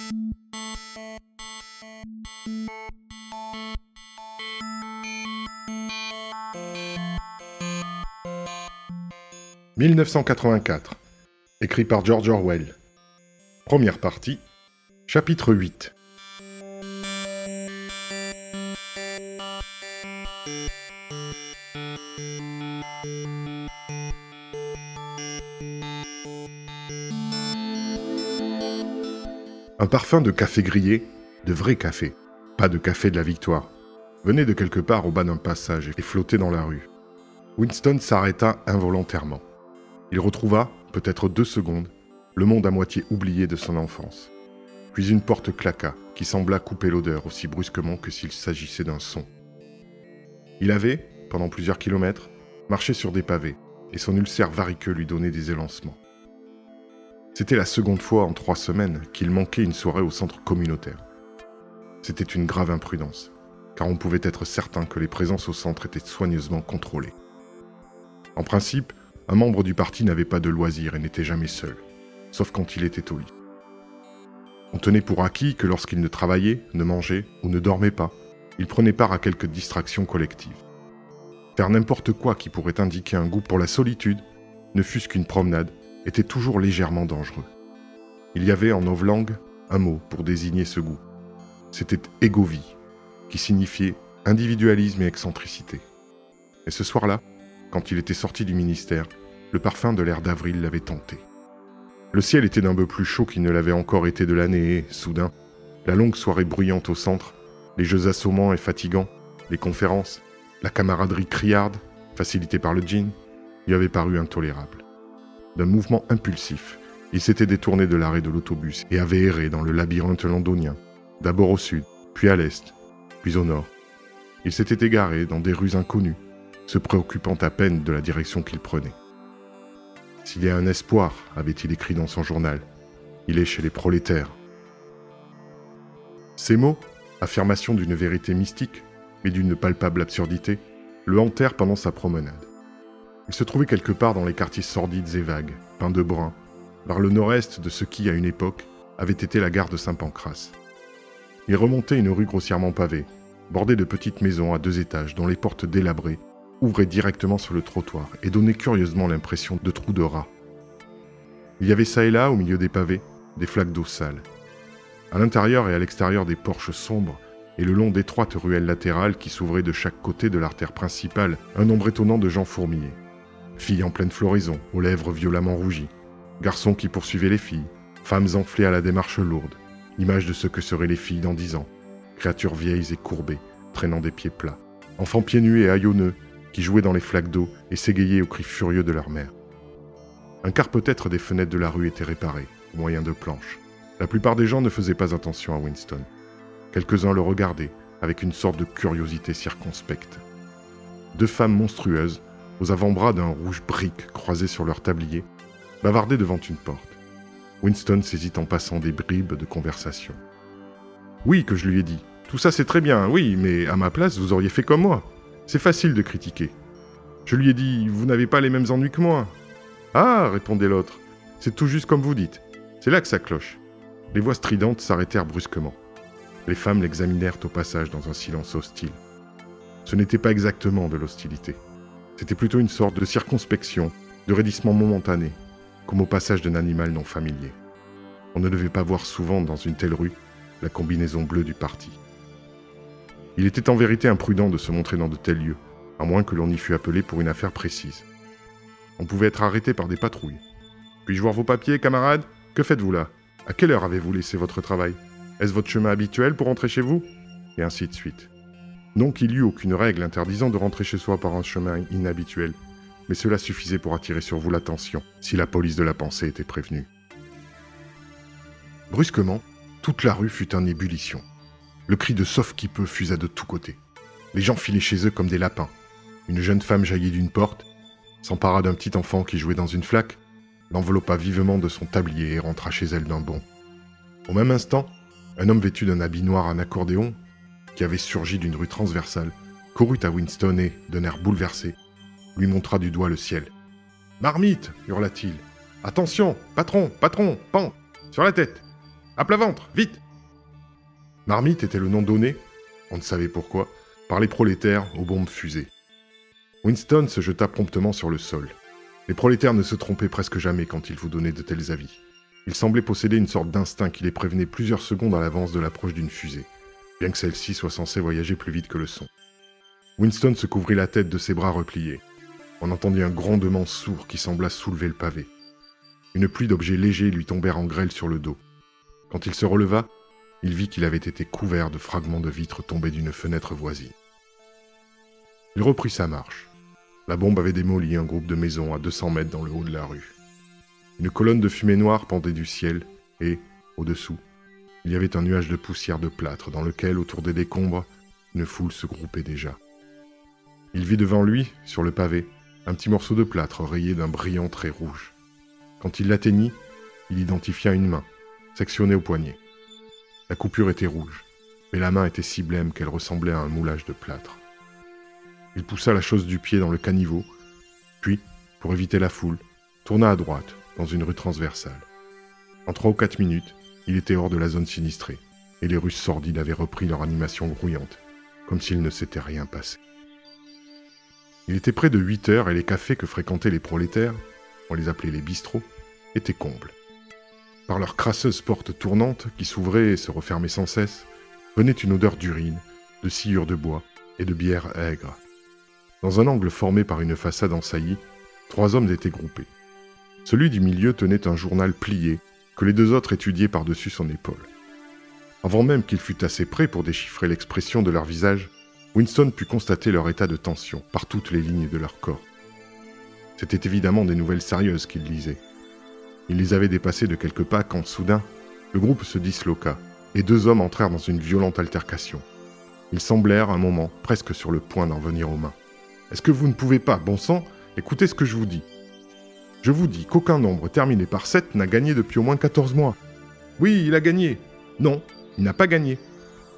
« 1984 » écrit par George Orwell. Première partie, chapitre 8. Un parfum de café grillé, de vrai café, pas de café de la victoire, venait de quelque part au bas d'un passage et flottait dans la rue. Winston s'arrêta involontairement. Il retrouva, peut-être 2 secondes, le monde à moitié oublié de son enfance. Puis une porte claqua, qui sembla couper l'odeur aussi brusquement que s'il s'agissait d'un son. Il avait, pendant plusieurs kilomètres, marché sur des pavés, et son ulcère variqueux lui donnait des élancements. C'était la seconde fois en 3 semaines qu'il manquait une soirée au centre communautaire. C'était une grave imprudence, car on pouvait être certain que les présences au centre étaient soigneusement contrôlées. En principe, un membre du parti n'avait pas de loisirs et n'était jamais seul, sauf quand il était au lit. On tenait pour acquis que lorsqu'il ne travaillait, ne mangeait ou ne dormait pas, il prenait part à quelques distractions collectives. Faire n'importe quoi qui pourrait indiquer un goût pour la solitude, ne fût-ce qu'une promenade, était toujours légèrement dangereux. Il y avait en novlangue un mot pour désigner ce goût. C'était égovie, qui signifiait individualisme et excentricité. Et ce soir-là, quand il était sorti du ministère, le parfum de l'air d'avril l'avait tenté. Le ciel était d'un peu plus chaud qu'il ne l'avait encore été de l'année et, soudain, la longue soirée bruyante au centre, les jeux assommants et fatigants, les conférences, la camaraderie criarde, facilitée par le gin, lui avait paru intolérable. D'un mouvement impulsif, il s'était détourné de l'arrêt de l'autobus et avait erré dans le labyrinthe londonien, d'abord au sud, puis à l'est, puis au nord. Il s'était égaré dans des rues inconnues, se préoccupant à peine de la direction qu'il prenait. « S'il y a un espoir, avait-il écrit dans son journal, il est chez les prolétaires. » Ces mots, affirmation d'une vérité mystique, mais d'une palpable absurdité, le hantèrent pendant sa promenade. Il se trouvait quelque part dans les quartiers sordides et vagues, peints de brun, vers le nord-est de ce qui, à une époque, avait été la gare de Saint-Pancrace. Il remontait une rue grossièrement pavée, bordée de petites maisons à 2 étages dont les portes délabrées ouvraient directement sur le trottoir et donnaient curieusement l'impression de trous de rats. Il y avait çà et là, au milieu des pavés, des flaques d'eau sale. À l'intérieur et à l'extérieur des porches sombres, et le long d'étroites ruelles latérales qui s'ouvraient de chaque côté de l'artère principale, un nombre étonnant de gens fourmillaient. Filles en pleine floraison, aux lèvres violemment rougies, garçons qui poursuivaient les filles, femmes enflées à la démarche lourde, image de ce que seraient les filles dans 10 ans, créatures vieilles et courbées, traînant des pieds plats, enfants pieds nus et haillonneux, qui jouaient dans les flaques d'eau et s'égayaient aux cris furieux de leur mère. Un quart peut-être des fenêtres de la rue étaient réparées, au moyen de planches. La plupart des gens ne faisaient pas attention à Winston. Quelques-uns le regardaient, avec une sorte de curiosité circonspecte. 2 femmes monstrueuses, aux avant-bras d'un rouge brique croisé sur leur tablier, bavardaient devant une porte. Winston saisit en passant des bribes de conversation. « Oui, que je lui ai dit. Tout ça c'est très bien, oui, mais à ma place, vous auriez fait comme moi. C'est facile de critiquer. Je lui ai dit, vous n'avez pas les mêmes ennuis que moi. Ah, répondait l'autre, c'est tout juste comme vous dites. C'est là que ça cloche. Les voix stridentes s'arrêtèrent brusquement. Les femmes l'examinèrent au passage dans un silence hostile. Ce n'était pas exactement de l'hostilité. C'était plutôt une sorte de circonspection, de raidissement momentané, comme au passage d'un animal non familier. On ne devait pas voir souvent dans une telle rue la combinaison bleue du parti. Il était en vérité imprudent de se montrer dans de tels lieux, à moins que l'on y fût appelé pour une affaire précise. On pouvait être arrêté par des patrouilles. « Puis-je voir vos papiers, camarades ? Que faites-vous là ? À quelle heure avez-vous laissé votre travail ? Est-ce votre chemin habituel pour rentrer chez vous ?» Et ainsi de suite. Non qu'il y eût aucune règle interdisant de rentrer chez soi par un chemin inhabituel, mais cela suffisait pour attirer sur vous l'attention, si la police de la pensée était prévenue. Brusquement, toute la rue fut en ébullition. Le cri de « sauf qui peut » fusa de tous côtés. Les gens filaient chez eux comme des lapins. Une jeune femme jaillit d'une porte, s'empara d'un petit enfant qui jouait dans une flaque, l'enveloppa vivement de son tablier et rentra chez elle d'un bond. Au même instant, un homme vêtu d'un habit noir en accordéon, qui avait surgi d'une rue transversale, courut à Winston et, d'un air bouleversé, lui montra du doigt le ciel. « Marmite !» hurla-t-il. « Attention, patron, patron, pan, sur la tête ! À plat ventre, vite !» Marmite était le nom donné, on ne savait pourquoi, par les prolétaires aux bombes fusées. Winston se jeta promptement sur le sol. Les prolétaires ne se trompaient presque jamais quand ils vous donnaient de tels avis. Ils semblaient posséder une sorte d'instinct qui les prévenait plusieurs secondes à l'avance de l'approche d'une fusée, bien que celle-ci soit censée voyager plus vite que le son. Winston se couvrit la tête de ses bras repliés. On entendit un grondement sourd qui sembla soulever le pavé. Une pluie d'objets légers lui tombèrent en grêle sur le dos. Quand il se releva, il vit qu'il avait été couvert de fragments de vitres tombés d'une fenêtre voisine. Il reprit sa marche. La bombe avait démoli un groupe de maisons à 200 mètres dans le haut de la rue. Une colonne de fumée noire pendait du ciel et, au-dessous, il y avait un nuage de poussière de plâtre dans lequel, autour des décombres, une foule se groupait déjà. Il vit devant lui, sur le pavé, un petit morceau de plâtre rayé d'un brillant trait rouge. Quand il l'atteignit, il identifia une main, sectionnée au poignet. La coupure était rouge, mais la main était si blême qu'elle ressemblait à un moulage de plâtre. Il poussa la chose du pied dans le caniveau, puis, pour éviter la foule, tourna à droite, dans une rue transversale. En 3 ou 4 minutes, il était hors de la zone sinistrée, et les Russes sordides avaient repris leur animation grouillante, comme s'il ne s'était rien passé. Il était près de 8 heures et les cafés que fréquentaient les prolétaires, on les appelait les bistrots, étaient combles. Par leurs crasseuses portes tournantes, qui s'ouvraient et se refermaient sans cesse, venait une odeur d'urine, de sciure de bois et de bière aigre. Dans un angle formé par une façade en saillie, 3 hommes étaient groupés. Celui du milieu tenait un journal plié, que les 2 autres étudiaient par-dessus son épaule. Avant même qu'il fût assez près pour déchiffrer l'expression de leur visage, Winston put constater leur état de tension par toutes les lignes de leur corps. C'étaient évidemment des nouvelles sérieuses qu'ils lisaient. Il les avait dépassés de quelques pas quand, soudain, le groupe se disloqua, et 2 hommes entrèrent dans une violente altercation. Ils semblèrent, un moment, presque sur le point d'en venir aux mains. « Est-ce que vous ne pouvez pas, bon sang, écoutez ce que je vous dis. Je vous dis qu'aucun nombre terminé par 7 n'a gagné depuis au moins 14 mois. Oui, il a gagné. Non, il n'a pas gagné.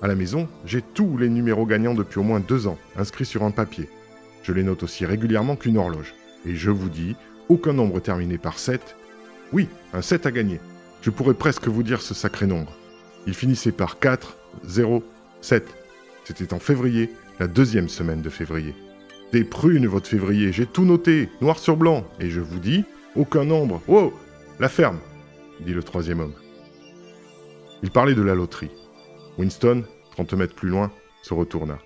À la maison, j'ai tous les numéros gagnants depuis au moins 2 ans, inscrits sur un papier. Je les note aussi régulièrement qu'une horloge. Et je vous dis, aucun nombre terminé par 7... Oui, un 7 a gagné. Je pourrais presque vous dire ce sacré nombre. Il finissait par 4, 0, 7. C'était en février, la 2e semaine de février. Des prunes, votre février, j'ai tout noté, noir sur blanc. Et je vous dis, aucun nombre... Oh, la ferme, dit le 3e homme. Il parlait de la loterie. Winston, 30 mètres plus loin, se retourna.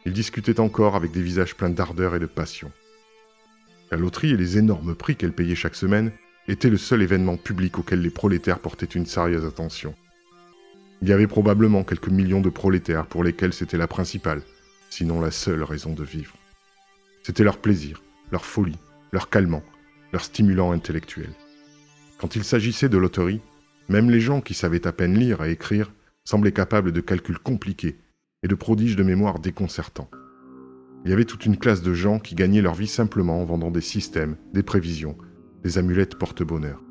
Ils discutaient encore avec des visages pleins d'ardeur et de passion. La loterie et les énormes prix qu'elle payait chaque semaine étaient le seul événement public auquel les prolétaires portaient une sérieuse attention. Il y avait probablement quelques millions de prolétaires pour lesquels c'était la principale, sinon la seule raison de vivre. C'était leur plaisir, leur folie, leur calmant, leur stimulant intellectuel. Quand il s'agissait de loterie, même les gens qui savaient à peine lire et écrire semblaient capables de calculs compliqués et de prodiges de mémoire déconcertants. Il y avait toute une classe de gens qui gagnaient leur vie simplement en vendant des systèmes, des prévisions, des amulettes porte-bonheur.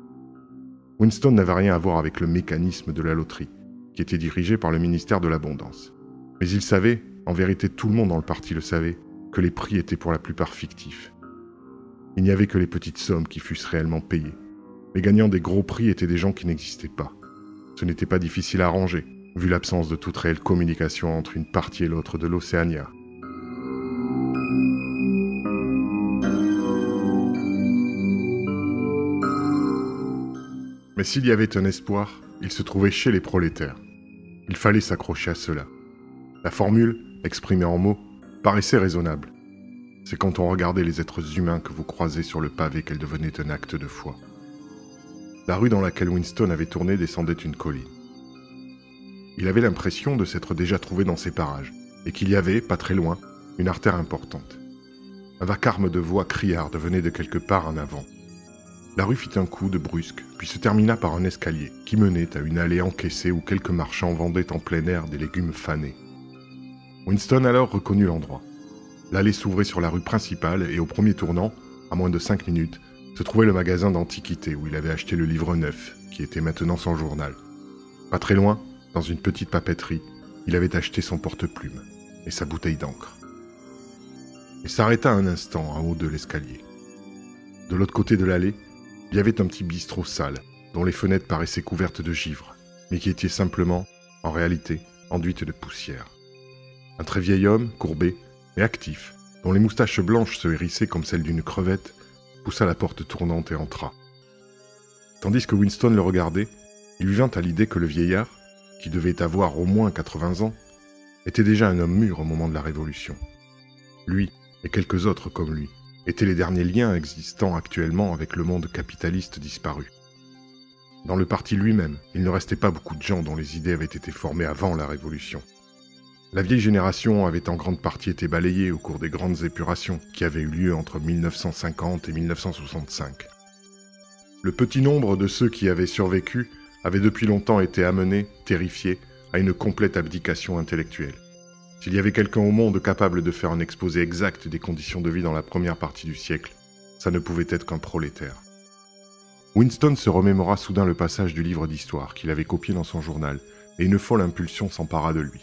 Winston n'avait rien à voir avec le mécanisme de la loterie, qui était dirigé par le ministère de l'Abondance. Mais il savait, en vérité tout le monde dans le parti le savait, que les prix étaient pour la plupart fictifs. Il n'y avait que les petites sommes qui fussent réellement payées. Les gagnants des gros prix étaient des gens qui n'existaient pas. Ce n'était pas difficile à arranger, vu l'absence de toute réelle communication entre une partie et l'autre de l'Océania. Mais s'il y avait un espoir, il se trouvait chez les prolétaires. Il fallait s'accrocher à cela. La formule, exprimée en mots, paraissait raisonnable. C'est quand on regardait les êtres humains que vous croisez sur le pavé qu'elle devenait un acte de foi. La rue dans laquelle Winston avait tourné descendait une colline. Il avait l'impression de s'être déjà trouvé dans ces parages, et qu'il y avait, pas très loin, une artère importante. Un vacarme de voix criarde venait de quelque part en avant. La rue fit un coup de brusque, puis se termina par un escalier qui menait à une allée encaissée où quelques marchands vendaient en plein air des légumes fanés. Winston alors reconnut l'endroit. L'allée s'ouvrait sur la rue principale et au premier tournant, à moins de 5 minutes, se trouvait le magasin d'antiquités où il avait acheté le livre neuf, qui était maintenant son journal. Pas très loin, dans une petite papeterie, il avait acheté son porte-plume et sa bouteille d'encre. Il s'arrêta un instant en haut de l'escalier. De l'autre côté de l'allée, il y avait un petit bistrot sale, dont les fenêtres paraissaient couvertes de givre, mais qui était simplement, en réalité, enduite de poussière. Un très vieil homme, courbé, mais actif, dont les moustaches blanches se hérissaient comme celles d'une crevette, poussa la porte tournante et entra. Tandis que Winston le regardait, il lui vint à l'idée que le vieillard, qui devait avoir au moins 80 ans, était déjà un homme mûr au moment de la Révolution. Lui, et quelques autres comme lui, étaient les derniers liens existant actuellement avec le monde capitaliste disparu. Dans le parti lui-même, il ne restait pas beaucoup de gens dont les idées avaient été formées avant la Révolution. La vieille génération avait en grande partie été balayée au cours des grandes épurations qui avaient eu lieu entre 1950 et 1965. Le petit nombre de ceux qui avaient survécu avait depuis longtemps été amené, terrifié, à une complète abdication intellectuelle. S'il y avait quelqu'un au monde capable de faire un exposé exact des conditions de vie dans la première partie du siècle, ça ne pouvait être qu'un prolétaire. Winston se remémora soudain le passage du livre d'histoire qu'il avait copié dans son journal, et une folle impulsion s'empara de lui.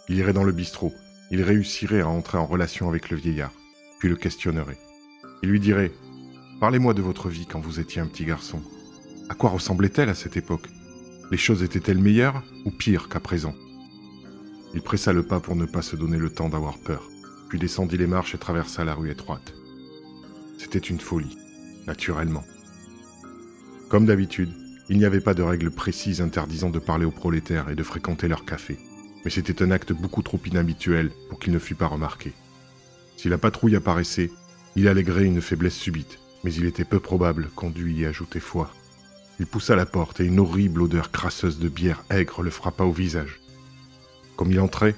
Il irait dans le bistrot, il réussirait à entrer en relation avec le vieillard, puis le questionnerait. Il lui dirait « Parlez-moi de votre vie quand vous étiez un petit garçon. À quoi ressemblait-elle à cette époque? Les choses étaient-elles meilleures ou pires qu'à présent ?» Il pressa le pas pour ne pas se donner le temps d'avoir peur, puis descendit les marches et traversa la rue étroite. C'était une folie, naturellement. Comme d'habitude, il n'y avait pas de règle précise interdisant de parler aux prolétaires et de fréquenter leur café, mais c'était un acte beaucoup trop inhabituel pour qu'il ne fût pas remarqué. Si la patrouille apparaissait, il alléguerait une faiblesse subite, mais il était peu probable qu'on dût y ajouter foi. Il poussa la porte et une horrible odeur crasseuse de bière aigre le frappa au visage. Comme il entrait,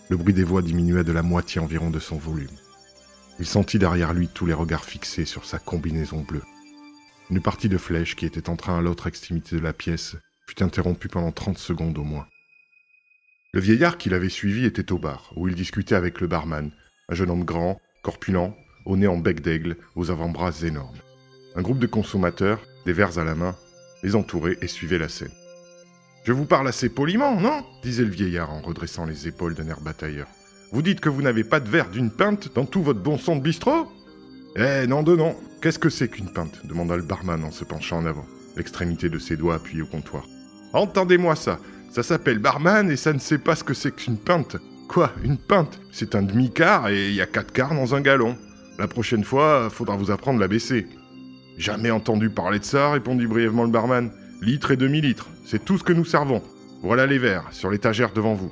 le bruit des voix diminua de la moitié environ de son volume. Il sentit derrière lui tous les regards fixés sur sa combinaison bleue. Une partie de flèche qui était en train à l'autre extrémité de la pièce fut interrompue pendant 30 secondes au moins. Le vieillard qui l'avait suivi était au bar, où il discutait avec le barman, un jeune homme grand, corpulent, au nez en bec d'aigle, aux avant-bras énormes. Un groupe de consommateurs, des verres à la main, les entourait et suivait la scène. « Je vous parle assez poliment, non ?» disait le vieillard en redressant les épaules d'un air batailleur. « Vous dites que vous n'avez pas de verre d'une pinte dans tout votre bon sang de bistrot ?»« Eh, non de non. Qu'est-ce que c'est qu'une pinte ?» demanda le barman en se penchant en avant, l'extrémité de ses doigts appuyée au comptoir. « Entendez-moi ça. Ça s'appelle barman et ça ne sait pas ce que c'est qu'une pinte. Quoi, une pinte? C'est un demi-quart et il y a 4 quarts dans un gallon. La prochaine fois, faudra vous apprendre l'ABC. »« Jamais entendu parler de ça, répondit brièvement le barman. Litre et demi-litre, c'est tout ce que nous servons. Voilà les verres, sur l'étagère devant vous. »«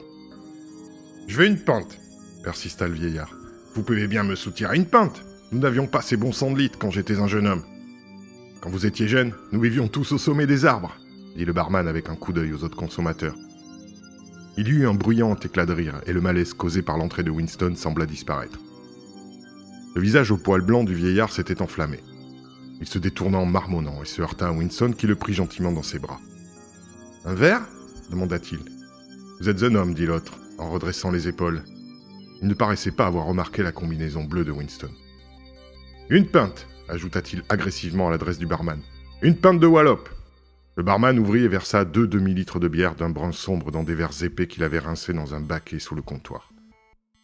Je veux une pinte, persista le vieillard. Vous pouvez bien me soutirer une pinte. Nous n'avions pas ces bons 100 litres quand j'étais un jeune homme. Quand vous étiez jeune, nous vivions tous au sommet des arbres, dit le barman avec un coup d'œil aux autres consommateurs. Il y eut un bruyant éclat de rire et le malaise causé par l'entrée de Winston sembla disparaître. Le visage au poil blanc du vieillard s'était enflammé. Il se détourna en marmonnant et se heurta à Winston qui le prit gentiment dans ses bras. « Un verre ?» demanda-t-il. « Vous êtes un homme, dit l'autre, en redressant les épaules. Il ne paraissait pas avoir remarqué la combinaison bleue de Winston. « Une pinte !» ajouta-t-il agressivement à l'adresse du barman. « Une pinte de Wallop !» Le barman ouvrit et versa 2 demi-litres de bière d'un brun sombre dans des verres épais qu'il avait rincés dans un baquet sous le comptoir.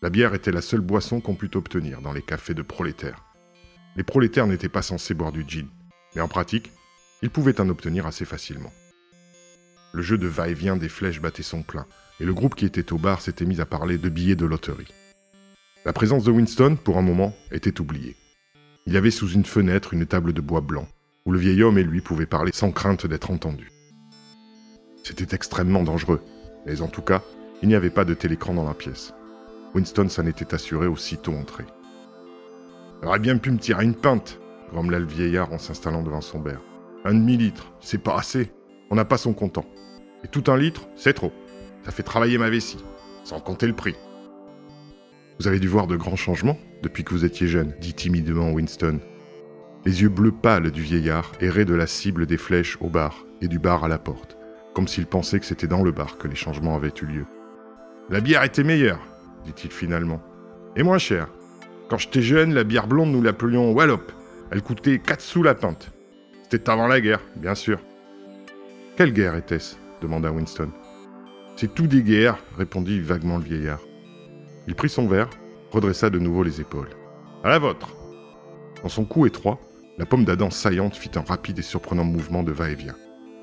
La bière était la seule boisson qu'on pût obtenir dans les cafés de prolétaires. Les prolétaires n'étaient pas censés boire du gin, mais en pratique, ils pouvaient en obtenir assez facilement. Le jeu de va-et-vient des flèches battait son plein, et le groupe qui était au bar s'était mis à parler de billets de loterie. La présence de Winston, pour un moment, était oubliée. Il y avait sous une fenêtre une table de bois blanc, où le vieil homme et lui pouvaient parler sans crainte d'être entendus. C'était extrêmement dangereux, mais en tout cas, il n'y avait pas de télécran dans la pièce. Winston s'en était assuré aussitôt entré. « J'aurais bien pu me tirer une pinte !» grommela le vieillard en s'installant devant son verre. « 1 demi-litre, c'est pas assez. On n'a pas son comptant. Et tout 1 litre, c'est trop. Ça fait travailler ma vessie, sans compter le prix. » « Vous avez dû voir de grands changements depuis que vous étiez jeune, dit timidement Winston. Les yeux bleus pâles du vieillard erraient de la cible des flèches au bar et du bar à la porte, comme s'il pensait que c'était dans le bar que les changements avaient eu lieu. « La bière était meilleure, dit-il finalement, et moins chère. Quand j'étais jeune, la bière blonde, nous l'appelions Wallop. Elle coûtait 4 sous la pinte. C'était avant la guerre, bien sûr. »« Quelle guerre était-ce » demanda Winston. « C'est tout des guerres, répondit vaguement le vieillard. Il prit son verre, redressa de nouveau les épaules. « À la vôtre !» Dans son cou étroit, la pomme d'Adam saillante fit un rapide et surprenant mouvement de va-et-vient,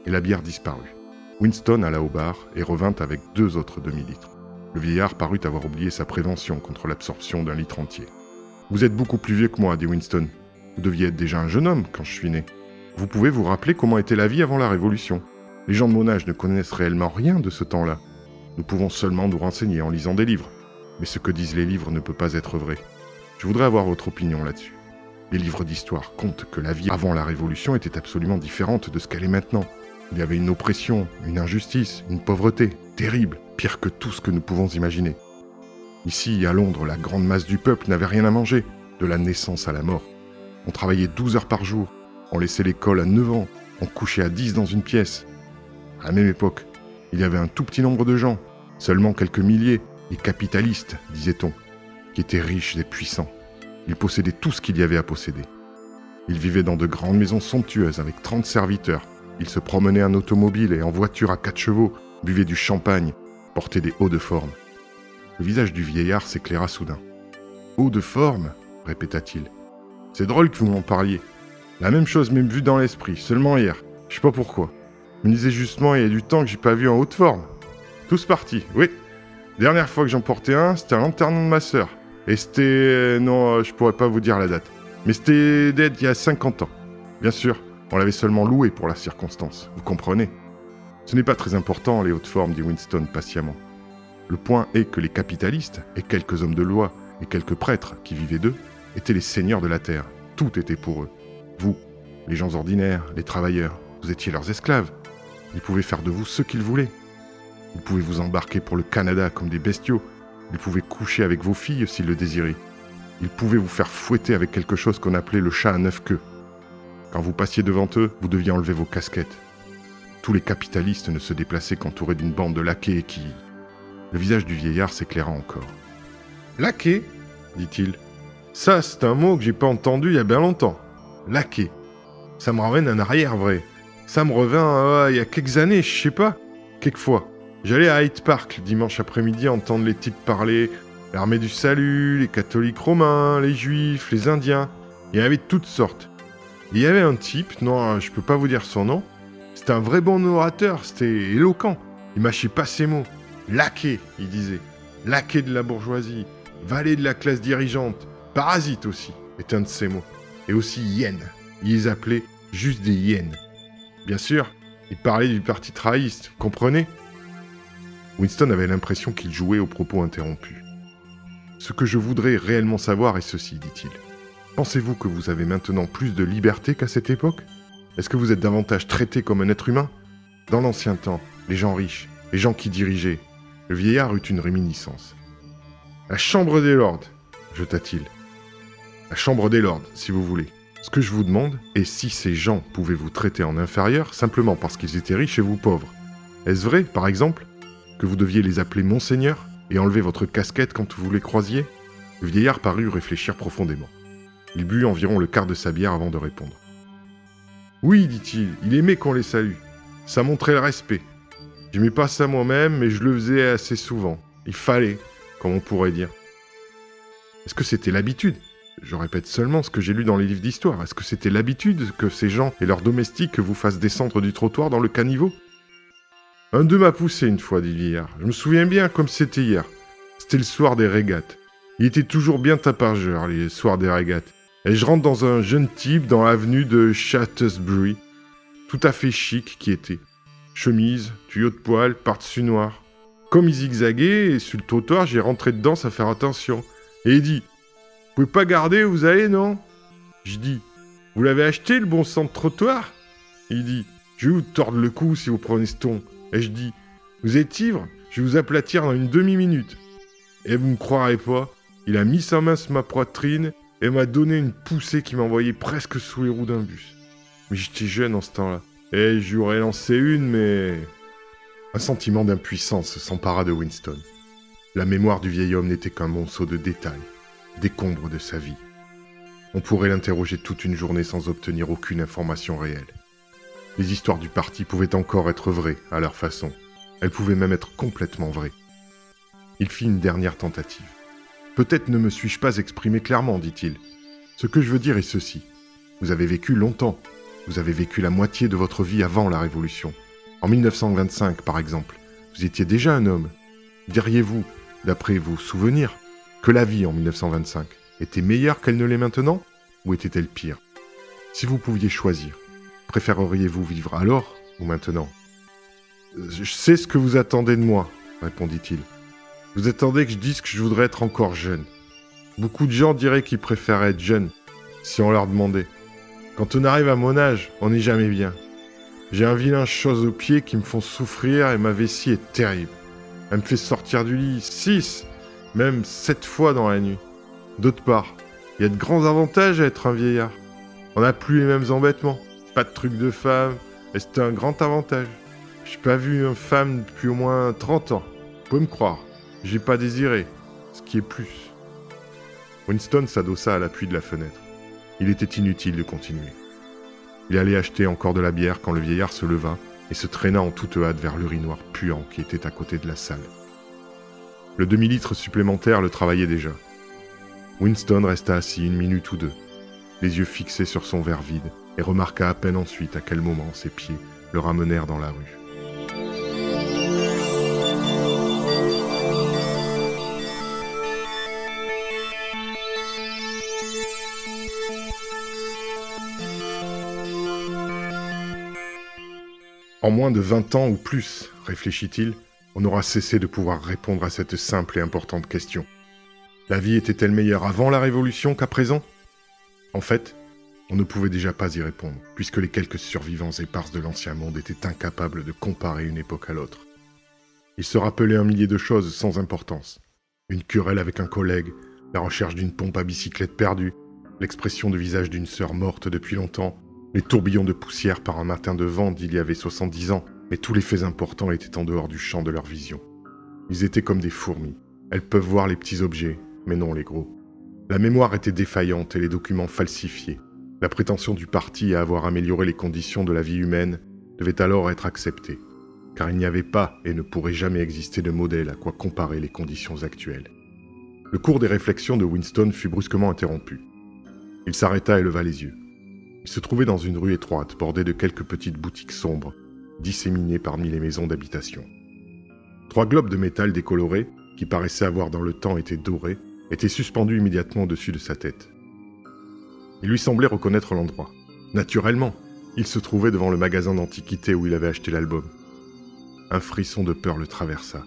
et la bière disparut. Winston alla au bar et revint avec 2 autres demi-litres. Le vieillard parut avoir oublié sa prévention contre l'absorption d'un litre entier. « Vous êtes beaucoup plus vieux que moi, dit Winston. Vous deviez être déjà un jeune homme quand je suis né. Vous pouvez vous rappeler comment était la vie avant la Révolution. Les gens de mon âge ne connaissent réellement rien de ce temps-là. Nous pouvons seulement nous renseigner en lisant des livres. Mais ce que disent les livres ne peut pas être vrai. Je voudrais avoir votre opinion là-dessus. Les livres d'histoire comptent que la vie avant la Révolution était absolument différente de ce qu'elle est maintenant. Il y avait une oppression, une injustice, une pauvreté terrible, pire que tout ce que nous pouvons imaginer. Ici, à Londres, la grande masse du peuple n'avait rien à manger, de la naissance à la mort. On travaillait 12 heures par jour, on laissait l'école à 9 ans, on couchait à 10 dans une pièce. À la même époque, il y avait un tout petit nombre de gens, seulement quelques milliers, les capitalistes, disait-on, qui étaient riches et puissants. Ils possédaient tout ce qu'il y avait à posséder. Ils vivaient dans de grandes maisons somptueuses avec 30 serviteurs. Ils se promenaient en automobile et en voiture à 4 chevaux, buvaient du champagne, portaient des hauts de forme. Le visage du vieillard s'éclaira soudain. « Haut de forme ?» répéta-t-il. « C'est drôle que vous m'en parliez. La même chose m'est vue dans l'esprit, seulement hier. Je sais pas pourquoi. Je me disais justement, il y a du temps que j'ai pas vu en haute forme. Tous partis, oui. Dernière fois que j'en portais un, c'était à l'enterrement de ma sœur. Et c'était... non, je pourrais pas vous dire la date. Mais c'était d'être il y a 50 ans. Bien sûr, on l'avait seulement loué pour la circonstance, vous comprenez. Ce n'est pas très important, les hautes formes, dit Winston patiemment. Le point est que les capitalistes, et quelques hommes de loi, et quelques prêtres qui vivaient d'eux, étaient les seigneurs de la terre. Tout était pour eux. Vous, les gens ordinaires, les travailleurs, vous étiez leurs esclaves. Ils pouvaient faire de vous ce qu'ils voulaient. Ils pouvaient vous embarquer pour le Canada comme des bestiaux. Ils pouvaient coucher avec vos filles s'ils le désiraient. Ils pouvaient vous faire fouetter avec quelque chose qu'on appelait le chat à 9 queues. Quand vous passiez devant eux, vous deviez enlever vos casquettes. Tous les capitalistes ne se déplaçaient qu'entourés d'une bande de laquais qui... Le visage du vieillard s'éclaira encore. « Laquais ?» dit-il. « Ça, c'est un mot que j'ai pas entendu il y a bien longtemps. Laquais. Ça me ramène en arrière, vrai. Ça me revint il y a quelques années, je sais pas. Quelquefois. J'allais à Hyde Park le dimanche après-midi entendre les types parler. L'armée du salut, les catholiques romains, les juifs, les indiens. Il y en avait de toutes sortes. Et il y avait un type, non, je peux pas vous dire son nom. C'était un vrai bon orateur, c'était éloquent. Il mâchait pas ses mots. Laquais, il disait. Laquais de la bourgeoisie. Valet de la classe dirigeante. Parasite aussi, est un de ses mots. Et aussi hyène. Il les appelait juste des hyènes. Bien sûr, il parlait du parti travailliste, vous comprenez ? Winston avait l'impression qu'il jouait aux propos interrompus. « Ce que je voudrais réellement savoir est ceci, dit-il. Pensez-vous que vous avez maintenant plus de liberté qu'à cette époque ? Est-ce que vous êtes davantage traité comme un être humain ? Dans l'ancien temps, les gens riches, les gens qui dirigeaient... » Le vieillard eut une réminiscence. « La chambre des lords, jeta-t-il. La chambre des lords, si vous voulez. Ce que je vous demande est si ces gens pouvaient vous traiter en inférieur simplement parce qu'ils étaient riches et vous pauvres. Est-ce vrai, par exemple, que vous deviez les appeler Monseigneur et enlever votre casquette quand vous les croisiez ? » Le vieillard parut réfléchir profondément. Il but environ le quart de sa bière avant de répondre. « Oui, dit-il, il aimait qu'on les salue. Ça montrait le respect. J'aimais pas ça moi-même, mais je le faisais assez souvent. Il fallait, comme on pourrait dire. Est-ce que c'était l'habitude ? Je répète seulement ce que j'ai lu dans les livres d'histoire. Est-ce que c'était l'habitude que ces gens et leurs domestiques vous fassent descendre du trottoir dans le caniveau ? Un d'eux m'a poussé une fois, dit le vieillard. Je me souviens bien comme c'était hier. C'était le soir des régates. Il était toujours bien tapageur, les soirs des régates. Et je rentre dans un jeune type dans l'avenue de Shaftesbury, tout à fait chic qui était. Chemise, tuyau de poil, par-dessus noir. Comme il zigzaguait, et sur le trottoir, j'ai rentré dedans sans faire attention. Et il dit, « Vous pouvez pas garder où vous allez, non ?» Je dis, « Vous l'avez acheté, le bon sang de trottoir ?» Il dit, « Je vais vous tordre le cou si vous prenez ce ton. » Et je dis, « Vous êtes ivre ? Je vais vous aplatir dans une demi-minute. » Et vous me croirez pas, il a mis sa main sur ma poitrine et m'a donné une poussée qui m'envoyait presque sous les roues d'un bus. Mais j'étais jeune en ce temps-là. Et j'aurais lancé une, mais... Un sentiment d'impuissance s'empara de Winston. La mémoire du vieil homme n'était qu'un monceau de détails, décombres de sa vie. On pourrait l'interroger toute une journée sans obtenir aucune information réelle. Les histoires du parti pouvaient encore être vraies, à leur façon. Elles pouvaient même être complètement vraies. Il fit une dernière tentative. « Peut-être ne me suis-je pas exprimé clairement, dit-il. Ce que je veux dire est ceci. Vous avez vécu longtemps. Vous avez vécu la moitié de votre vie avant la Révolution. En 1925, par exemple, vous étiez déjà un homme. Diriez-vous, d'après vos souvenirs, que la vie en 1925 était meilleure qu'elle ne l'est maintenant, ou était-elle pire? Si vous pouviez choisir, préféreriez-vous vivre alors ou maintenant? Je sais ce que vous attendez de moi, répondit-il. Vous attendez que je dise que je voudrais être encore jeune. Beaucoup de gens diraient qu'ils préfèrent être jeunes, si on leur demandait. Quand on arrive à mon âge, on n'est jamais bien. J'ai un vilain chose aux pieds qui me font souffrir et ma vessie est terrible. Elle me fait sortir du lit 6, même 7 fois dans la nuit. D'autre part, il y a de grands avantages à être un vieillard. On n'a plus les mêmes embêtements, pas de trucs de femme, et c'est un grand avantage. J'ai pas vu une femme depuis au moins 30 ans. Vous pouvez me croire, j'ai pas désiré, ce qui est plus. Winston s'adossa à l'appui de la fenêtre. Il était inutile de continuer. Il allait acheter encore de la bière quand le vieillard se leva et se traîna en toute hâte vers l'urinoir puant qui était à côté de la salle. Le demi-litre supplémentaire le travaillait déjà. Winston resta assis 1 minute ou 2, les yeux fixés sur son verre vide, et remarqua à peine ensuite à quel moment ses pieds le ramenèrent dans la rue. En moins de 20 ans ou plus, réfléchit-il, on aura cessé de pouvoir répondre à cette simple et importante question. La vie était-elle meilleure avant la Révolution qu'à présent? En fait, on ne pouvait déjà pas y répondre, puisque les quelques survivants épars de l'ancien monde étaient incapables de comparer une époque à l'autre. Ils se rappelaient 1 millier de choses sans importance. Une querelle avec un collègue, la recherche d'une pompe à bicyclette perdue, l'expression de visage d'une sœur morte depuis longtemps, les tourbillons de poussière par un matin de vent d'il y avait 70 ans, mais tous les faits importants étaient en dehors du champ de leur vision. Ils étaient comme des fourmis. Elles peuvent voir les petits objets, mais non les gros. La mémoire était défaillante et les documents falsifiés. La prétention du parti à avoir amélioré les conditions de la vie humaine devait alors être acceptée, car il n'y avait pas et ne pourrait jamais exister de modèle à quoi comparer les conditions actuelles. Le cours des réflexions de Winston fut brusquement interrompu. Il s'arrêta et leva les yeux. Il se trouvait dans une rue étroite, bordée de quelques petites boutiques sombres, disséminées parmi les maisons d'habitation. 3 globes de métal décolorés, qui paraissaient avoir dans le temps été dorés, étaient suspendus immédiatement au-dessus de sa tête. Il lui semblait reconnaître l'endroit. Naturellement, il se trouvait devant le magasin d'antiquités où il avait acheté l'album. Un frisson de peur le traversa.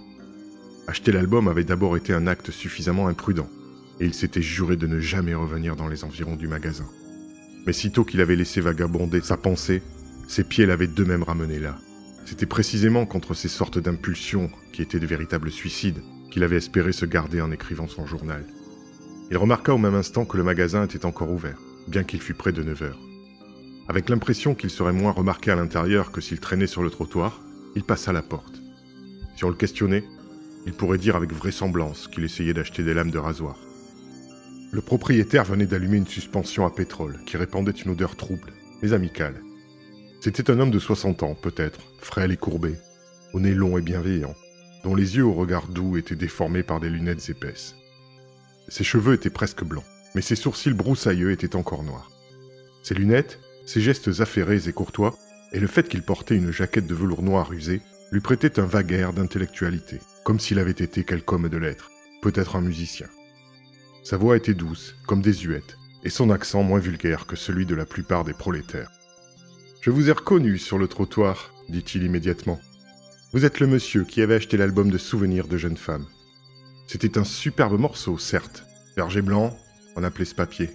Acheter l'album avait d'abord été un acte suffisamment imprudent, et il s'était juré de ne jamais revenir dans les environs du magasin. Mais sitôt qu'il avait laissé vagabonder sa pensée, ses pieds l'avaient d'eux-mêmes ramené là. C'était précisément contre ces sortes d'impulsions, qui étaient de véritables suicides, qu'il avait espéré se garder en écrivant son journal. Il remarqua au même instant que le magasin était encore ouvert, bien qu'il fût près de 9 heures. Avec l'impression qu'il serait moins remarqué à l'intérieur que s'il traînait sur le trottoir, il passa la porte. Si on le questionnait, il pourrait dire avec vraisemblance qu'il essayait d'acheter des lames de rasoir. Le propriétaire venait d'allumer une suspension à pétrole qui répandait une odeur trouble, mais amicale. C'était un homme de 60 ans, peut-être, frêle et courbé, au nez long et bienveillant, dont les yeux au regard doux étaient déformés par des lunettes épaisses. Ses cheveux étaient presque blancs, mais ses sourcils broussailleux étaient encore noirs. Ses lunettes, ses gestes affairés et courtois, et le fait qu'il portait une jaquette de velours noir usé, lui prêtaient un vague air d'intellectualité, comme s'il avait été quelque homme de lettres, peut-être un musicien. Sa voix était douce, comme désuète, et son accent moins vulgaire que celui de la plupart des prolétaires. « Je vous ai reconnu sur le trottoir, » dit-il immédiatement. « Vous êtes le monsieur qui avait acheté l'album de souvenirs de jeunes femmes. C'était un superbe morceau, certes. Berger blanc, on appelait ce papier.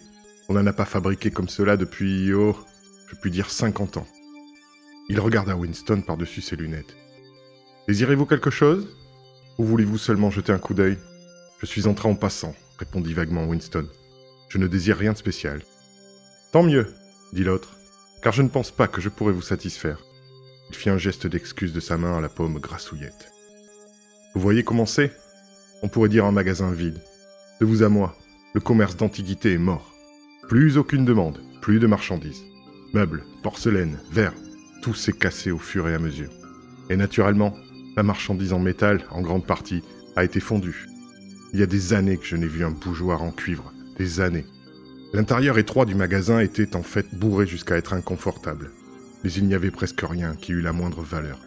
On n'en a pas fabriqué comme cela depuis, je puis dire 50 ans. » Il regarda Winston par-dessus ses lunettes. « Désirez-vous quelque chose? Ou voulez-vous seulement jeter un coup d'œil? Je suis entré en passant, » répondit vaguement Winston. « Je ne désire rien de spécial. »« Tant mieux, » dit l'autre, « car je ne pense pas que je pourrais vous satisfaire. » Il fit un geste d'excuse de sa main à la paume grassouillette. « Vous voyez comment c'est? On pourrait dire un magasin vide. De vous à moi, le commerce d'antiquités est mort. Plus aucune demande, plus de marchandises. Meubles, porcelaine, verre, tout s'est cassé au fur et à mesure. Et naturellement, la marchandise en métal, en grande partie, a été fondue. Il y a des années que je n'ai vu un bougeoir en cuivre, des années. L'intérieur étroit du magasin était en fait bourré jusqu'à être inconfortable. Mais il n'y avait presque rien qui eût la moindre valeur.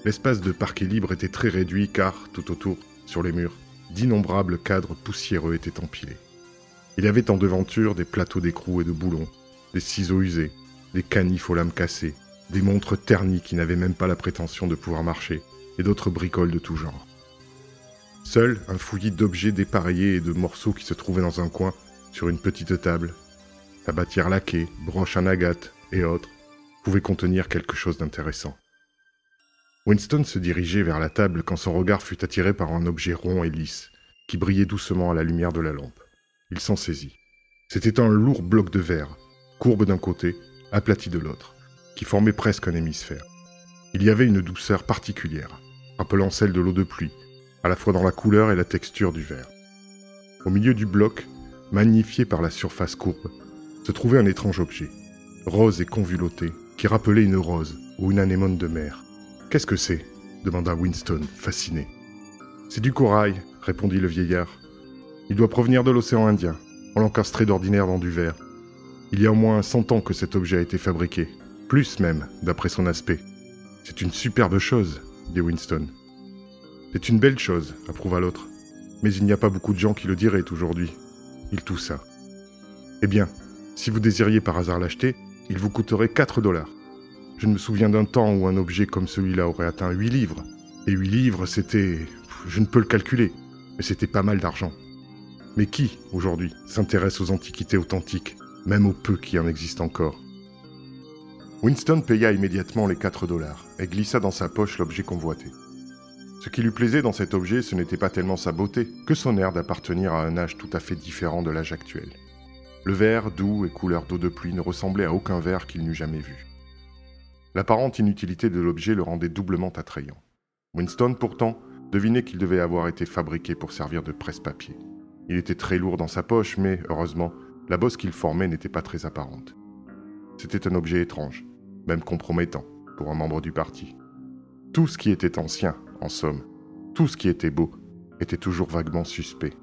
L'espace de parquet libre était très réduit car, tout autour, sur les murs, d'innombrables cadres poussiéreux étaient empilés. Il y avait en devanture des plateaux d'écrou et de boulons, des ciseaux usés, des canifs aux lames cassées, des montres ternies qui n'avaient même pas la prétention de pouvoir marcher, et d'autres bricoles de tout genre. Seul un fouillis d'objets dépareillés et de morceaux qui se trouvaient dans un coin, sur une petite table, tabatière laquée, broche en agate et autres, pouvait contenir quelque chose d'intéressant. Winston se dirigeait vers la table quand son regard fut attiré par un objet rond et lisse, qui brillait doucement à la lumière de la lampe. Il s'en saisit. C'était un lourd bloc de verre, courbe d'un côté, aplati de l'autre, qui formait presque un hémisphère. Il y avait une douceur particulière, rappelant celle de l'eau de pluie, à la fois dans la couleur et la texture du verre. Au milieu du bloc, magnifié par la surface courbe, se trouvait un étrange objet, rose et convulotté, qui rappelait une rose ou une anémone de mer. « Qu'est-ce que c'est » demanda Winston, fasciné. « C'est du corail » répondit le vieillard. « Il doit provenir de l'océan Indien. On l'encastrait d'ordinaire dans du verre. Il y a au moins 100 ans que cet objet a été fabriqué. Plus même, d'après son aspect. C'est une superbe chose, dit Winston. C'est une belle chose, approuva l'autre. Mais il n'y a pas beaucoup de gens qui le diraient aujourd'hui. Il toussa. Eh bien, si vous désiriez par hasard l'acheter, il vous coûterait 4 $. Je me souviens d'un temps où un objet comme celui-là aurait atteint 8 livres. Et 8 livres, c'était... Je ne peux le calculer, mais c'était pas mal d'argent. Mais qui, aujourd'hui, s'intéresse aux antiquités authentiques, même au peu qui en existent encore ? Winston paya immédiatement les 4 $ et glissa dans sa poche l'objet convoité. Ce qui lui plaisait dans cet objet, ce n'était pas tellement sa beauté, que son air d'appartenir à un âge tout à fait différent de l'âge actuel. Le verre, doux et couleur d'eau de pluie, ne ressemblait à aucun verre qu'il n'eût jamais vu. L'apparente inutilité de l'objet le rendait doublement attrayant. Winston, pourtant, devinait qu'il devait avoir été fabriqué pour servir de presse-papier. Il était très lourd dans sa poche, mais, heureusement, la bosse qu'il formait n'était pas très apparente. C'était un objet étrange, même compromettant, pour un membre du parti. Tout ce qui était ancien, en somme, tout ce qui était beau, était toujours vaguement suspect.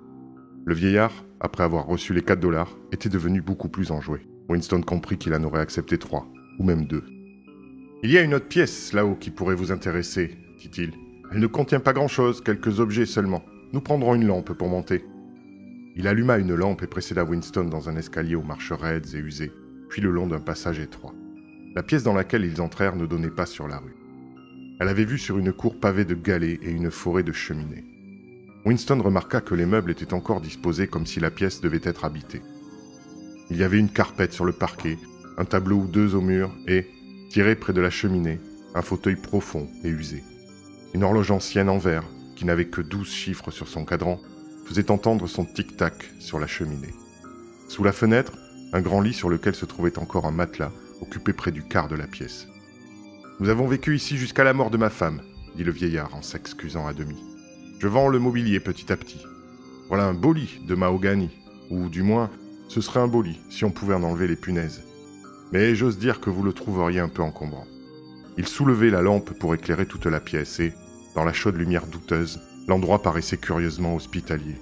Le vieillard, après avoir reçu les 4 $, était devenu beaucoup plus enjoué. Winston comprit qu'il en aurait accepté 3, ou même 2. « Il y a une autre pièce, là-haut, qui pourrait vous intéresser, dit-il. Elle ne contient pas grand-chose, quelques objets seulement. Nous prendrons une lampe pour monter. » Il alluma une lampe et précéda Winston dans un escalier aux marches raides et usées, puis le long d'un passage étroit. La pièce dans laquelle ils entrèrent ne donnait pas sur la rue. Elle avait vue sur une cour pavée de galets et une forêt de cheminées. Winston remarqua que les meubles étaient encore disposés comme si la pièce devait être habitée. Il y avait une carpette sur le parquet, un tableau ou deux au mur et, tiré près de la cheminée, un fauteuil profond et usé. Une horloge ancienne en verre, qui n'avait que 12 chiffres sur son cadran, faisait entendre son tic-tac sur la cheminée. Sous la fenêtre, un grand lit sur lequel se trouvait encore un matelas, occupé près du quart de la pièce. « Nous avons vécu ici jusqu'à la mort de ma femme, » dit le vieillard en s'excusant à demi. « Je vends le mobilier petit à petit. Voilà un beau lit de mahogany, ou du moins, ce serait un beau lit si on pouvait en enlever les punaises. Mais j'ose dire que vous le trouveriez un peu encombrant. » Il soulevait la lampe pour éclairer toute la pièce et, dans la chaude lumière douteuse, l'endroit paraissait curieusement hospitalier.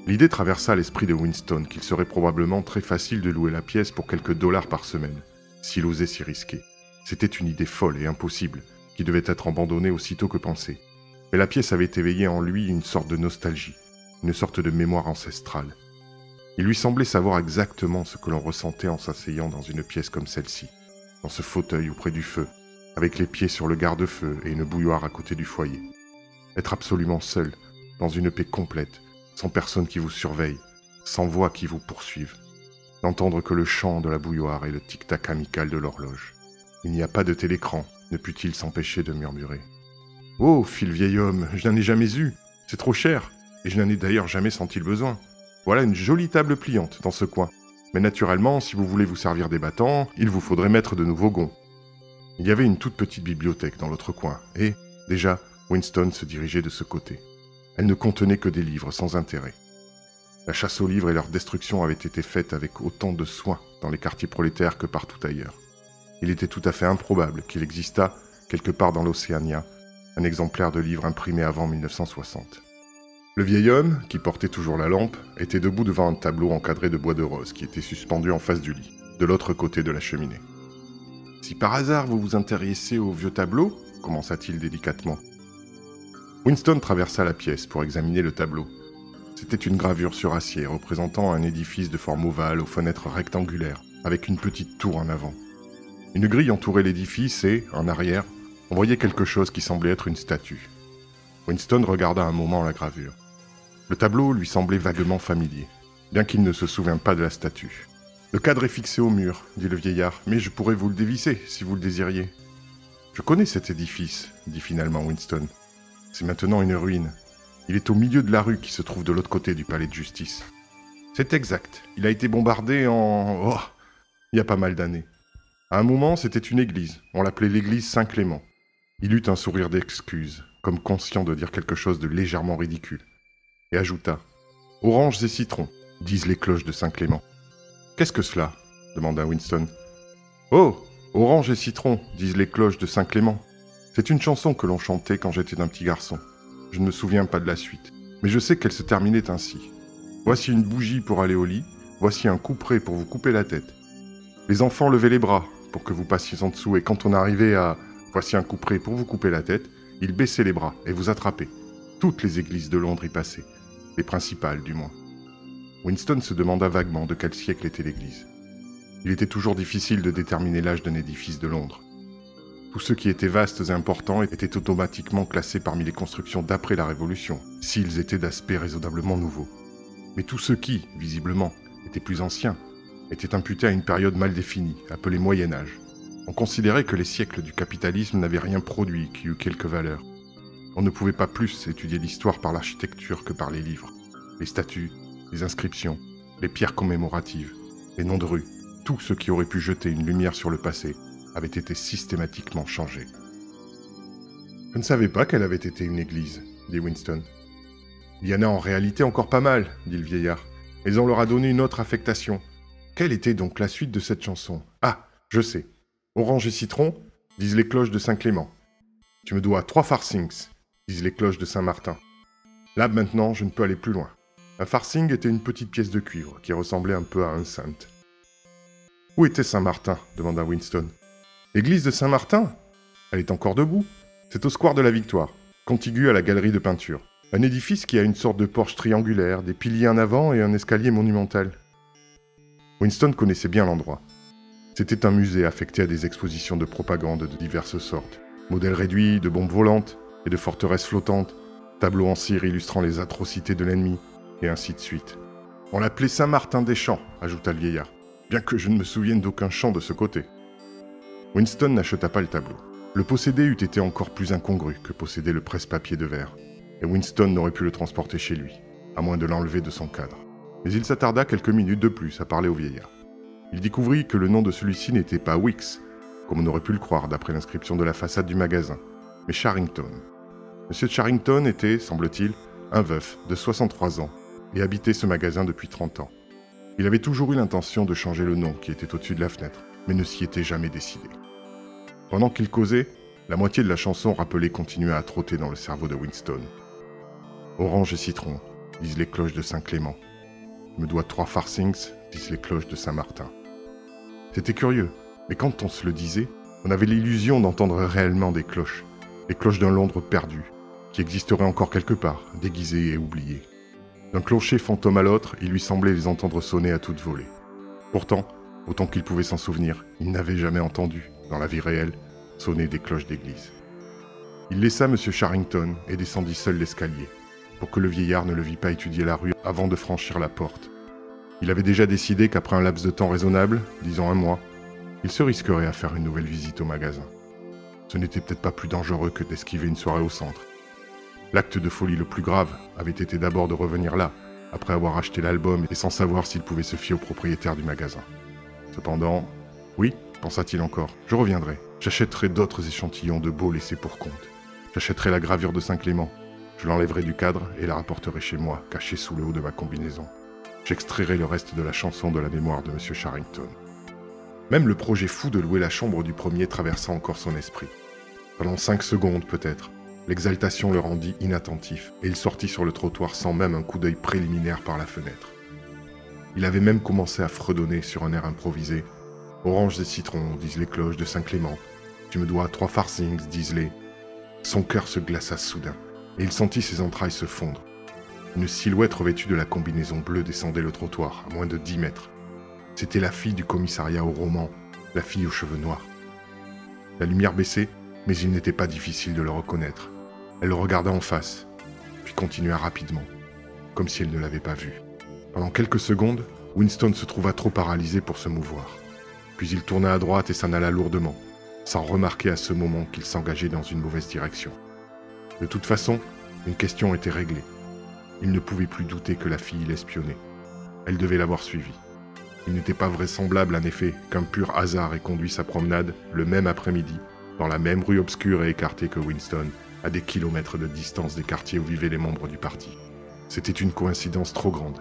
L'idée traversa l'esprit de Winston qu'il serait probablement très facile de louer la pièce pour quelques $ par semaine, s'il osait s'y risquer. C'était une idée folle et impossible, qui devait être abandonnée aussitôt que pensée. Mais la pièce avait éveillé en lui une sorte de nostalgie, une sorte de mémoire ancestrale. Il lui semblait savoir exactement ce que l'on ressentait en s'asseyant dans une pièce comme celle-ci, dans ce fauteuil auprès du feu, avec les pieds sur le garde-feu et une bouilloire à côté du foyer. Être absolument seul, dans une paix complète, sans personne qui vous surveille, sans voix qui vous poursuive. N'entendre que le chant de la bouilloire et le tic-tac amical de l'horloge. Il n'y a pas de télécran, ne put-il s'empêcher de murmurer. « Oh, fit le vieil homme, je n'en ai jamais eu, c'est trop cher, et je n'en ai d'ailleurs jamais senti le besoin. Voilà une jolie table pliante dans ce coin. Mais naturellement, si vous voulez vous servir des battants, il vous faudrait mettre de nouveaux gonds. » Il y avait une toute petite bibliothèque dans l'autre coin, et, déjà, Winston se dirigeait de ce côté. Elle ne contenait que des livres sans intérêt. La chasse aux livres et leur destruction avaient été faites avec autant de soin dans les quartiers prolétaires que partout ailleurs. Il était tout à fait improbable qu'il existât, quelque part dans l'Océania, un exemplaire de livre imprimé avant 1960. Le vieil homme, qui portait toujours la lampe, était debout devant un tableau encadré de bois de rose qui était suspendu en face du lit, de l'autre côté de la cheminée. « Si par hasard vous vous intéressez au vieux tableau, » commença-t-il délicatement. Winston traversa la pièce pour examiner le tableau. C'était une gravure sur acier représentant un édifice de forme ovale aux fenêtres rectangulaires, avec une petite tour en avant. Une grille entourait l'édifice et, en arrière, on voyait quelque chose qui semblait être une statue. Winston regarda un moment la gravure. Le tableau lui semblait vaguement familier, bien qu'il ne se souvînt pas de la statue. « Le cadre est fixé au mur, dit le vieillard, mais je pourrais vous le dévisser, si vous le désiriez. »« Je connais cet édifice, dit finalement Winston. C'est maintenant une ruine. Il est au milieu de la rue qui se trouve de l'autre côté du palais de justice. C'est exact, il a été bombardé en... Oh, il y a pas mal d'années. À un moment, c'était une église, on l'appelait l'église Saint-Clément. Il eut un sourire d'excuse, comme conscient de dire quelque chose de légèrement ridicule, et ajouta « Oranges et citrons, disent les cloches de Saint-Clément. »« Qu'est-ce que cela ?» demanda Winston. « Oh, oranges et citrons, disent les cloches de Saint-Clément. C'est une chanson que l'on chantait quand j'étais un petit garçon. Je ne me souviens pas de la suite, mais je sais qu'elle se terminait ainsi. Voici une bougie pour aller au lit, voici un couperet pour vous couper la tête. Les enfants levaient les bras pour que vous passiez en dessous, et quand on arrivait à « voici un couperet pour vous couper la tête », ils baissaient les bras et vous attrapaient. Toutes les églises de Londres y passaient, les principales du moins. Winston se demanda vaguement de quel siècle était l'église. Il était toujours difficile de déterminer l'âge d'un édifice de Londres. Tous ceux qui étaient vastes et importants étaient automatiquement classés parmi les constructions d'après la Révolution, s'ils étaient d'aspect raisonnablement nouveau. Mais tous ceux qui, visiblement, étaient plus anciens, étaient imputés à une période mal définie, appelée Moyen Âge. On considérait que les siècles du capitalisme n'avaient rien produit qui eût quelque valeur. On ne pouvait pas plus étudier l'histoire par l'architecture que par les livres. Les statues, les inscriptions, les pierres commémoratives, les noms de rues, tout ce qui aurait pu jeter une lumière sur le passé avait été systématiquement changé. « Je ne savais pas qu'elle avait été une église, » dit Winston. « Il y en a en réalité encore pas mal, » dit le vieillard. « Mais on leur a donné une autre affectation. Quelle était donc la suite de cette chanson ? Ah, je sais. Orange et citron, disent les cloches de Saint-Clément. Tu me dois 3 farthings, disent les cloches de Saint-Martin. Là, maintenant, je ne peux aller plus loin. Un farthing était une petite pièce de cuivre qui ressemblait un peu à un cent. « Où était Saint-Martin » demanda Winston. « L'église de Saint-Martin ? Elle est encore debout. C'est au square de la Victoire, contigu à la galerie de peinture. Un édifice qui a une sorte de porche triangulaire, des piliers en avant et un escalier monumental. » Winston connaissait bien l'endroit. C'était un musée affecté à des expositions de propagande de diverses sortes. Modèles réduits, de bombes volantes et de forteresses flottantes, tableaux en cire illustrant les atrocités de l'ennemi, et ainsi de suite. « On l'appelait Saint-Martin-des-Champs », ajouta le vieillard, bien que je ne me souvienne d'aucun champ de ce côté. Winston n'acheta pas le tableau. Le posséder eût été encore plus incongru que posséder le presse-papier de verre, et Winston n'aurait pu le transporter chez lui, à moins de l'enlever de son cadre. Mais il s'attarda quelques minutes de plus à parler au vieillard. Il découvrit que le nom de celui-ci n'était pas Wicks, comme on aurait pu le croire d'après l'inscription de la façade du magasin, mais Charrington. Monsieur Charrington était, semble-t-il, un veuf de 63 ans, et habitait ce magasin depuis 30 ans. Il avait toujours eu l'intention de changer le nom qui était au-dessus de la fenêtre, mais ne s'y était jamais décidé. Pendant qu'il causait, la moitié de la chanson rappelée continuait à trotter dans le cerveau de Winston. « Orange et citron, disent les cloches de Saint-Clément. Je me dois 3 farthings, disent les cloches de Saint-Martin. » C'était curieux, mais quand on se le disait, on avait l'illusion d'entendre réellement des cloches, les cloches d'un Londres perdu, qui existerait encore quelque part, déguisé et oublié. D'un clocher fantôme à l'autre, il lui semblait les entendre sonner à toute volée. Pourtant, autant qu'il pouvait s'en souvenir, il n'avait jamais entendu, dans la vie réelle, sonner des cloches d'église. Il laissa M. Charrington et descendit seul l'escalier, pour que le vieillard ne le vît pas étudier la rue avant de franchir la porte. Il avait déjà décidé qu'après un laps de temps raisonnable, disons 1 mois, il se risquerait à faire une nouvelle visite au magasin. Ce n'était peut-être pas plus dangereux que d'esquiver une soirée au centre. L'acte de folie le plus grave avait été d'abord de revenir là, après avoir acheté l'album et sans savoir s'il pouvait se fier au propriétaire du magasin. Cependant, oui, pensa-t-il encore, je reviendrai. J'achèterai d'autres échantillons de beaux laissés pour compte. J'achèterai la gravure de Saint-Clément. Je l'enlèverai du cadre et la rapporterai chez moi, cachée sous le haut de ma combinaison. J'extrairai le reste de la chanson de la mémoire de M. Charrington. Même le projet fou de louer la chambre du premier traversa encore son esprit. Pendant 5 secondes peut-être, l'exaltation le rendit inattentif et il sortit sur le trottoir sans même un coup d'œil préliminaire par la fenêtre. Il avait même commencé à fredonner sur un air improvisé. « Oranges et citrons, disent les cloches de Saint-Clément. Tu me dois 3 farthings, disent-les. Son cœur se glaça soudain, et il sentit ses entrailles se fondre. Une silhouette revêtue de la combinaison bleue descendait le trottoir, à moins de 10 mètres. C'était la fille du commissariat au roman, la fille aux cheveux noirs. La lumière baissait, mais il n'était pas difficile de le reconnaître. Elle le regarda en face, puis continua rapidement, comme si elle ne l'avait pas vu. Pendant quelques secondes, Winston se trouva trop paralysé pour se mouvoir. Puis il tourna à droite et s'en alla lourdement, sans remarquer à ce moment qu'il s'engageait dans une mauvaise direction. De toute façon, une question était réglée. Il ne pouvait plus douter que la fille l'espionnait. Elle devait l'avoir suivi. Il n'était pas vraisemblable, en effet, qu'un pur hasard ait conduit sa promenade, le même après-midi, dans la même rue obscure et écartée que Winston, à des kilomètres de distance des quartiers où vivaient les membres du parti. C'était une coïncidence trop grande.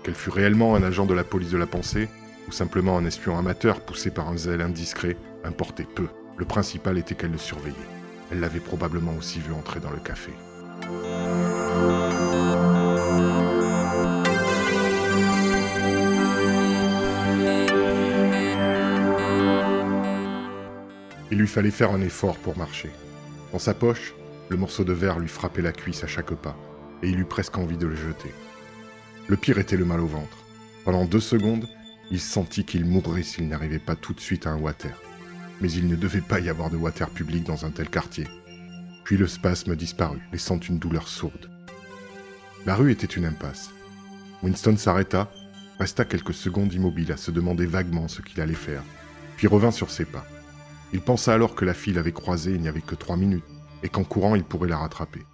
Qu'elle fût réellement un agent de la police de la pensée, ou simplement un espion amateur poussé par un zèle indiscret, importait peu. Le principal était qu'elle le surveillait. Elle l'avait probablement aussi vu entrer dans le café. Il lui fallait faire un effort pour marcher. Dans sa poche, le morceau de verre lui frappait la cuisse à chaque pas, et il eut presque envie de le jeter. Le pire était le mal au ventre. Pendant 2 secondes, il sentit qu'il mourrait s'il n'arrivait pas tout de suite à un water. Mais il ne devait pas y avoir de water public dans un tel quartier. Puis le spasme disparut, laissant une douleur sourde. La rue était une impasse. Winston s'arrêta, resta quelques secondes immobile à se demander vaguement ce qu'il allait faire, puis revint sur ses pas. Il pensa alors que la fille l'avait croisé il n'y avait que 3 minutes, et qu'en courant il pourrait la rattraper.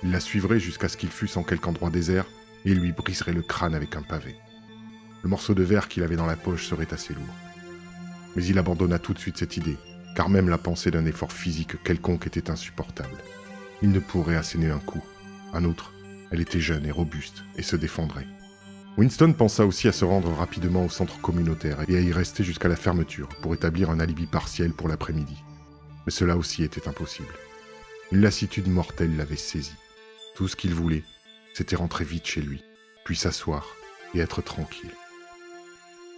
Il la suivrait jusqu'à ce qu'ils fussent en quelque endroit désert, et il lui briserait le crâne avec un pavé. Le morceau de verre qu'il avait dans la poche serait assez lourd. Mais il abandonna tout de suite cette idée, car même la pensée d'un effort physique quelconque était insupportable. Il ne pourrait asséner un coup. En outre, elle était jeune et robuste, et se défendrait. Winston pensa aussi à se rendre rapidement au centre communautaire et à y rester jusqu'à la fermeture pour établir un alibi partiel pour l'après-midi. Mais cela aussi était impossible. Une lassitude mortelle l'avait saisi. Tout ce qu'il voulait, c'était rentrer vite chez lui, puis s'asseoir et être tranquille.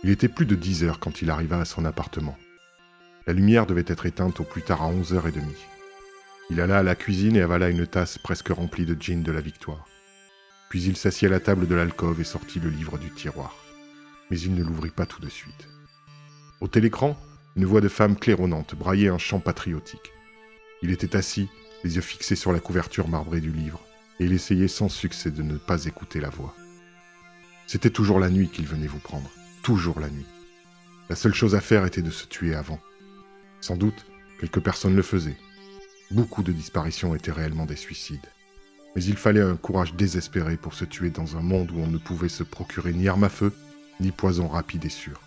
Il était plus de 10 heures quand il arriva à son appartement. La lumière devait être éteinte au plus tard à 11h30. Il alla à la cuisine et avala une tasse presque remplie de gin de la Victoire. Puis il s'assit à la table de l'alcôve et sortit le livre du tiroir. Mais il ne l'ouvrit pas tout de suite. Au télécran, une voix de femme claironnante braillait un chant patriotique. Il était assis, les yeux fixés sur la couverture marbrée du livre, et il essayait sans succès de ne pas écouter la voix. C'était toujours la nuit qu'il venait vous prendre, toujours la nuit. La seule chose à faire était de se tuer avant. Sans doute, quelques personnes le faisaient. Beaucoup de disparitions étaient réellement des suicides. Mais il fallait un courage désespéré pour se tuer dans un monde où on ne pouvait se procurer ni arme à feu, ni poison rapide et sûr.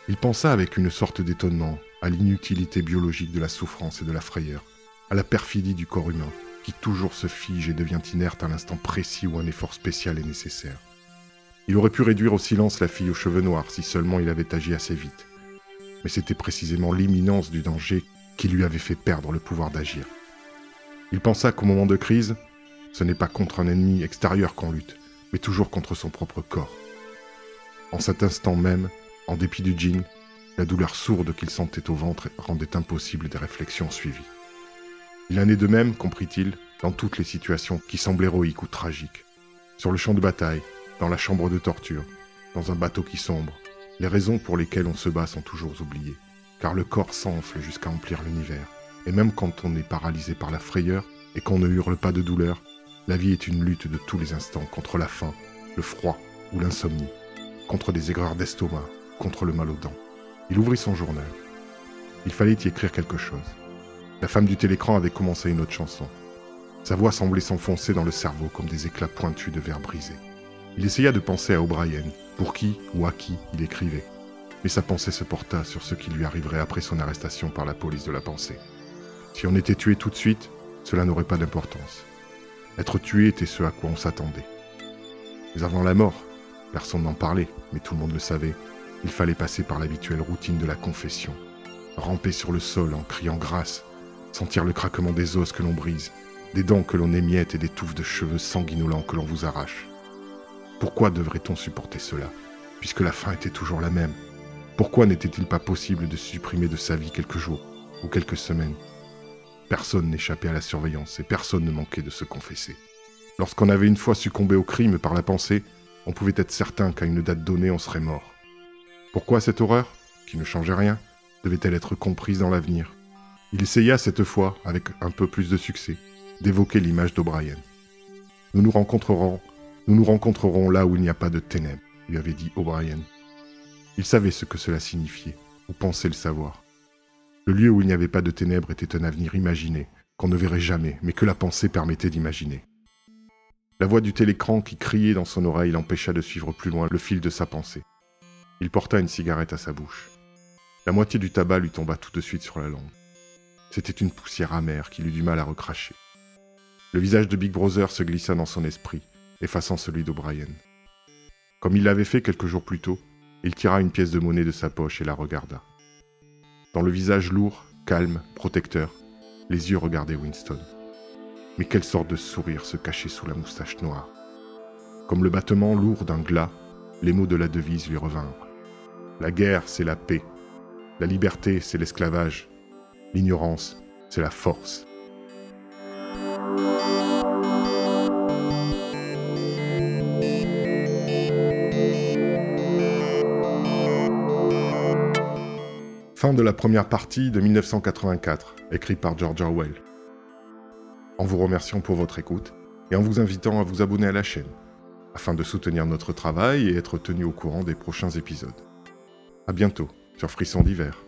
Il pensa avec une sorte d'étonnement à l'inutilité biologique de la souffrance et de la frayeur, à la perfidie du corps humain, qui toujours se fige et devient inerte à l'instant précis où un effort spécial est nécessaire. Il aurait pu réduire au silence la fille aux cheveux noirs si seulement il avait agi assez vite. Mais c'était précisément l'imminence du danger qui lui avait fait perdre le pouvoir d'agir. Il pensa qu'au moment de crise, ce n'est pas contre un ennemi extérieur qu'on lutte, mais toujours contre son propre corps. En cet instant même, en dépit du gin, la douleur sourde qu'il sentait au ventre rendait impossible des réflexions suivies. Il en est de même, comprit-il, dans toutes les situations qui semblent héroïques ou tragiques. Sur le champ de bataille, dans la chambre de torture, dans un bateau qui sombre, les raisons pour lesquelles on se bat sont toujours oubliées, car le corps s'enfle jusqu'à emplir l'univers. Et même quand on est paralysé par la frayeur et qu'on ne hurle pas de douleur, la vie est une lutte de tous les instants contre la faim, le froid ou l'insomnie, contre des aigreurs d'estomac, contre le mal aux dents. Il ouvrit son journal. Il fallait y écrire quelque chose. La femme du télécran avait commencé une autre chanson. Sa voix semblait s'enfoncer dans le cerveau comme des éclats pointus de verre brisé. Il essaya de penser à O'Brien, pour qui ou à qui il écrivait. Mais sa pensée se porta sur ce qui lui arriverait après son arrestation par la police de la pensée. Si on était tué tout de suite, cela n'aurait pas d'importance. Être tué était ce à quoi on s'attendait. Mais avant la mort, personne n'en parlait, mais tout le monde le savait, il fallait passer par l'habituelle routine de la confession. Ramper sur le sol en criant grâce, sentir le craquement des os que l'on brise, des dents que l'on émiette et des touffes de cheveux sanguinolents que l'on vous arrache. Pourquoi devrait-on supporter cela, puisque la fin était toujours la même? Pourquoi n'était-il pas possible de supprimer de sa vie quelques jours ou quelques semaines? Personne n'échappait à la surveillance et personne ne manquait de se confesser. Lorsqu'on avait une fois succombé au crime par la pensée, on pouvait être certain qu'à une date donnée, on serait mort. Pourquoi cette horreur, qui ne changeait rien, devait-elle être comprise dans l'avenir? Il essaya cette fois, avec un peu plus de succès, d'évoquer l'image d'O'Brien. Nous nous rencontrerons là où il n'y a pas de ténèbres, lui avait dit O'Brien. Il savait ce que cela signifiait, ou pensait le savoir. Le lieu où il n'y avait pas de ténèbres était un avenir imaginé, qu'on ne verrait jamais, mais que la pensée permettait d'imaginer. La voix du télécran qui criait dans son oreille l'empêcha de suivre plus loin le fil de sa pensée. Il porta une cigarette à sa bouche. La moitié du tabac lui tomba tout de suite sur la langue. C'était une poussière amère qu'il eut du mal à recracher. Le visage de Big Brother se glissa dans son esprit, effaçant celui d'O'Brien. Comme il l'avait fait quelques jours plus tôt, il tira une pièce de monnaie de sa poche et la regarda. Dans le visage lourd, calme, protecteur, les yeux regardaient Winston. Mais quelle sorte de sourire se cachait sous la moustache noire? Comme le battement lourd d'un glas, les mots de la devise lui revinrent. La guerre, c'est la paix. La liberté, c'est l'esclavage. L'ignorance, c'est la force. Fin de la première partie de 1984, écrite par George Orwell. En vous remerciant pour votre écoute et en vous invitant à vous abonner à la chaîne, afin de soutenir notre travail et être tenu au courant des prochains épisodes. À bientôt sur Frisson d'hiver.